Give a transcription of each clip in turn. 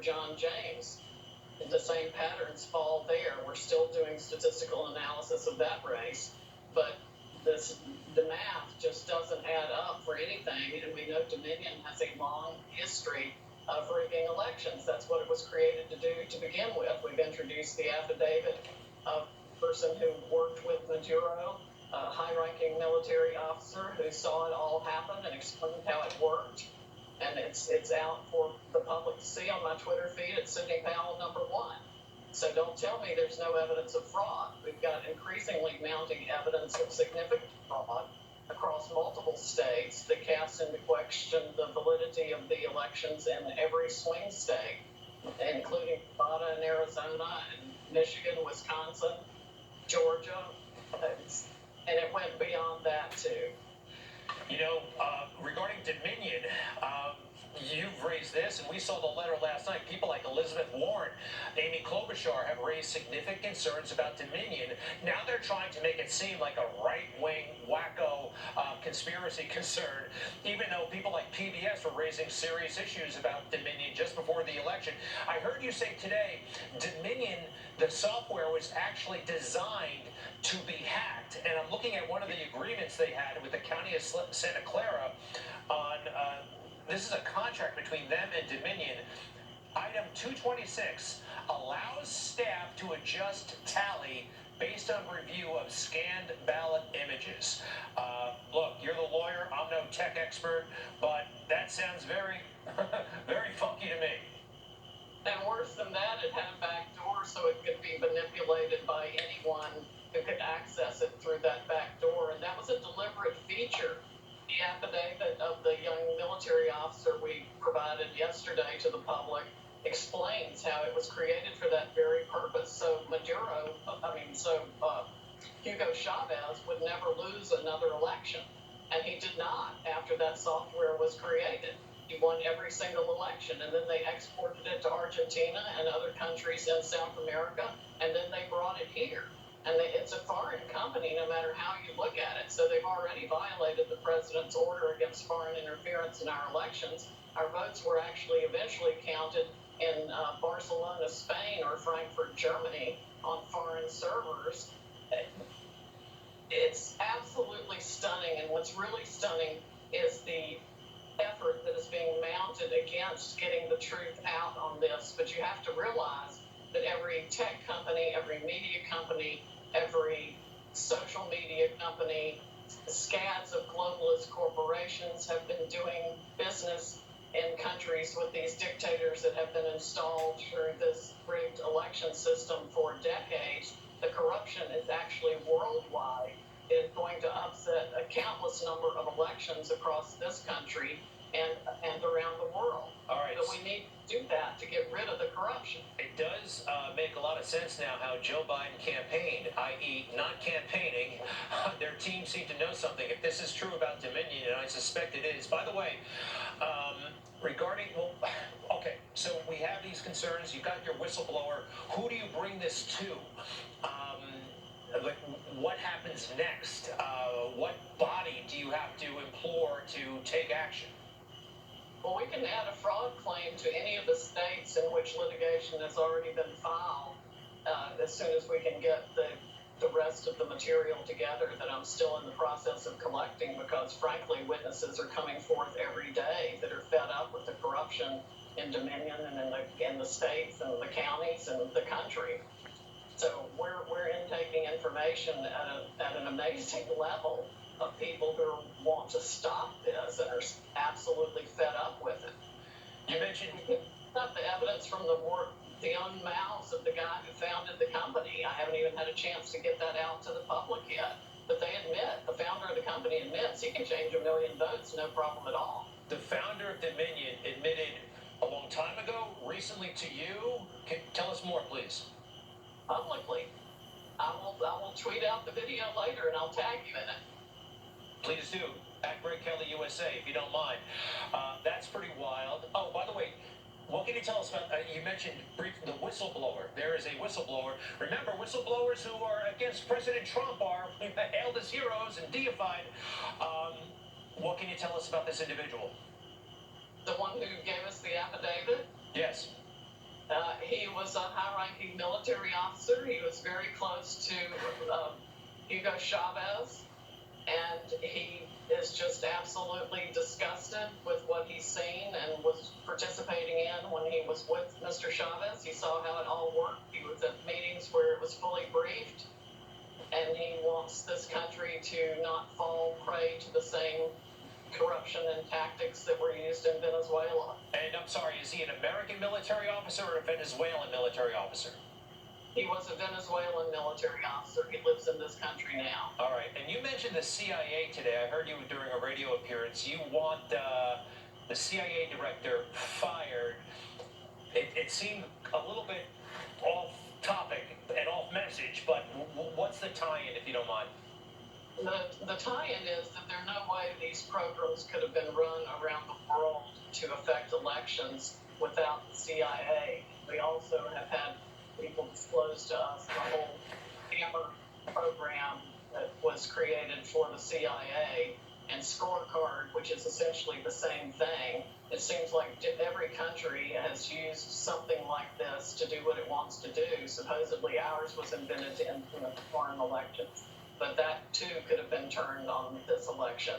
John James. The same patterns fall there. We're still doing statistical analysis of that race, but the math just doesn't add up for anything. And we know Dominion has a long history of rigging elections. That's what it was created to do to begin with. We've introduced the affidavit of a person who worked with Maduro, a high-ranking military officer who saw it all happen and explained how it worked. And it's out for the public to see on my Twitter feed at Sidney Powell #1. So don't tell me there's no evidence of fraud. We've got increasingly mounting evidence of significant fraud across multiple states that casts into question the validity of the elections in every swing state, including Nevada and Arizona and Michigan, Wisconsin, Georgia, and it went beyond that too. You know, regarding Dominion, you've raised this, and we saw the letter last night. People like Elizabeth Warren, Amy Klobuchar have raised significant concerns about Dominion. Now they're trying to make it seem like a right-wing, wacko conspiracy concern, even though people like PBS were raising serious issues about Dominion just before the election. I heard you say today, Dominion, the software was actually designed to be hacked. And I'm looking at one of the agreements they had with the county of Santa Clara on, this is a contract between them and Dominion. Item 226 allows staff to adjust tally based on review of scanned ballot images. Look, you're the lawyer, I'm no tech expert, but that sounds very, very funky to me. And worse than that, it had a back door so it could be manipulated by anyone who could access it through that back door. And that was a deliberate feature. The affidavit of the young military officer we provided yesterday to the public explains how it was created for that very purpose. So Hugo Chavez would never lose another election. And he did not after that software was created. He won every single election, and then they exported it to Argentina and other countries in South America, and then they brought it here. And it's a foreign company, no matter how you look at it. So they've already violated the president's order against foreign interference in our elections. Our votes were actually eventually counted in Barcelona, Spain, or Frankfurt, Germany, on foreign servers. It's absolutely stunning. And what's really stunning is the effort that is being mounted against getting the truth out on this. But you have to realize that every tech company, every media company, every social media company, scads of globalist corporations have been doing business in countries with these dictators that have been installed through this rigged election system for decades. The corruption is actually worldwide. It's going to upset a countless number of elections across this country and around the world. All right. But we need to do that to get rid of the corruption. It does make a lot of sense now how Joe Biden campaigned, i.e. not campaigning. Their team seemed to know something. If this is true about Dominion, and I suspect it is. By the way, regarding, okay, so we have these concerns. You've got your whistleblower. Who do you bring this to? What happens next? What body do you have to implore to take action? Well, we can add a fraud claim to any of the states in which litigation has already been filed as soon as we can get the rest of the material together that I'm still in the process of collecting, because, frankly, witnesses are coming forth every day that are fed up with the corruption in Dominion and in the states and the counties and the country. So we're intaking information at an amazing level of people who want to stop this and are absolutely fed up with it. You mentioned the evidence from the own mouths of the guy who founded the company. I haven't even had a chance to get that out to the public yet. But they admit, the founder of the company admits he can change 1 million votes, no problem at all. The founder of Dominion admitted a long time ago, recently to you. Tell us more, please. Publicly. I will tweet out the video later and I'll tag you in it. Please do. At Greg Kelly USA, if you don't mind. That's pretty wild. Oh, by the way, what can you tell us about, you mentioned briefly the whistleblower. There is a whistleblower. Remember, whistleblowers who are against President Trump are hailed as heroes and deified. What can you tell us about this individual? The one who gave us the affidavit? Yes. He was a high-ranking military officer. He was very close to Hugo Chavez, and he is just absolutely disgusted with what he's seen and was participating in when he was with Mr. Chavez. He saw how it all worked. He was at meetings where it was fully briefed, and he wants this country to not fall prey to the same corruption and tactics that were used in Venezuela. And I'm sorry, is he an American military officer or a Venezuelan military officer? He was a Venezuelan military officer. He lives in this country now. All right. And you mentioned the CIA today. I heard you during a radio appearance. You want the CIA director fired. It seemed a little bit off topic and off message, but what's the tie-in, if you don't mind? The tie-in is that there's no way these programs could have been run around the world to affect elections without the CIA. We also have had people disclose to us the whole Hammer program that was created for the CIA and Scorecard, which is essentially the same thing. It seems like every country has used something like this to do what it wants to do. Supposedly ours was invented to influence foreign elections, but that too could have been turned on this election.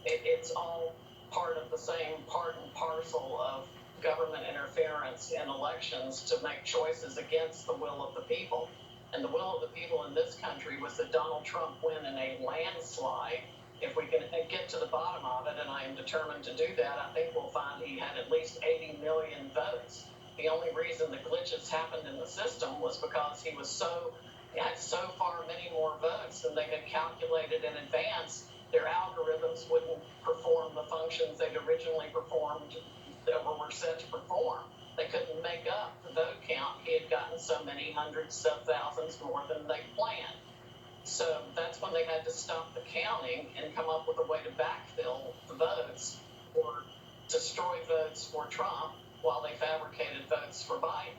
It's all part of the same part and parcel of government interference in elections to make choices against the will of the people. And the will of the people in this country was that Donald Trump win in a landslide. If we can get to the bottom of it, and I am determined to do that, I think we'll find he had at least 80 million votes. The only reason the glitches happened in the system was because he had so far many more votes than they had calculated in advance. Their algorithms wouldn't perform the functions they'd originally performed that were set to perform. They couldn't make up the vote count. He had gotten so many hundreds of thousands more than they planned. So that's when they had to stop the counting and come up with a way to backfill the votes or destroy votes for Trump while they fabricated votes for Biden.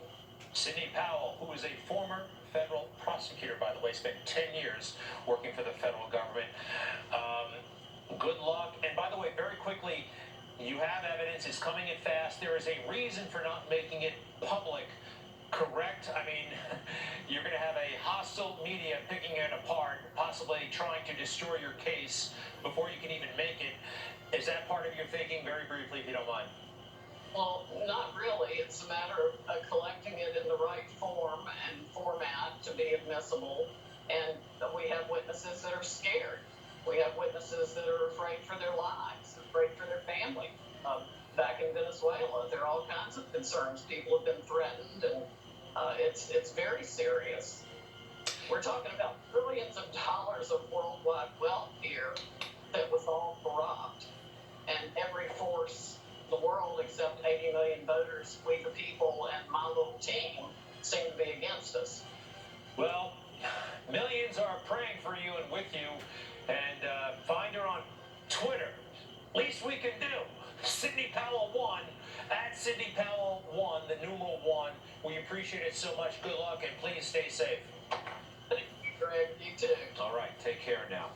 Sidney Powell, who is a former federal prosecutor, by the way, spent 10 years working for the federal government. Good luck. And by the way, very quickly, you have evidence. It's coming in fast. There is a reason for not making it public, correct? I mean, you're going to have a hostile media picking it apart, possibly trying to destroy your case before you can even make it. Is that part of your thinking? Very briefly, if you don't mind. Well, not really. It's a matter of collecting it in the right form and format to be admissible. And we have witnesses that are scared. We have witnesses that are afraid for their lives, afraid for their family. Back in Venezuela, there are all kinds of concerns. People have been threatened, and it's very serious. We're talking about trillions of dollars of worldwide wealth here that was all corrupt. And every force in the world except 80 million voters, we the people, and my little team seem to be against us. Well, millions are praying for you and with you. And find her on Twitter. Least we can do. Sidney Powell 1, at Sidney Powell 1, the numeral 1. We appreciate it so much. Good luck, and please stay safe. Thank you, Greg. You too. All right, take care now.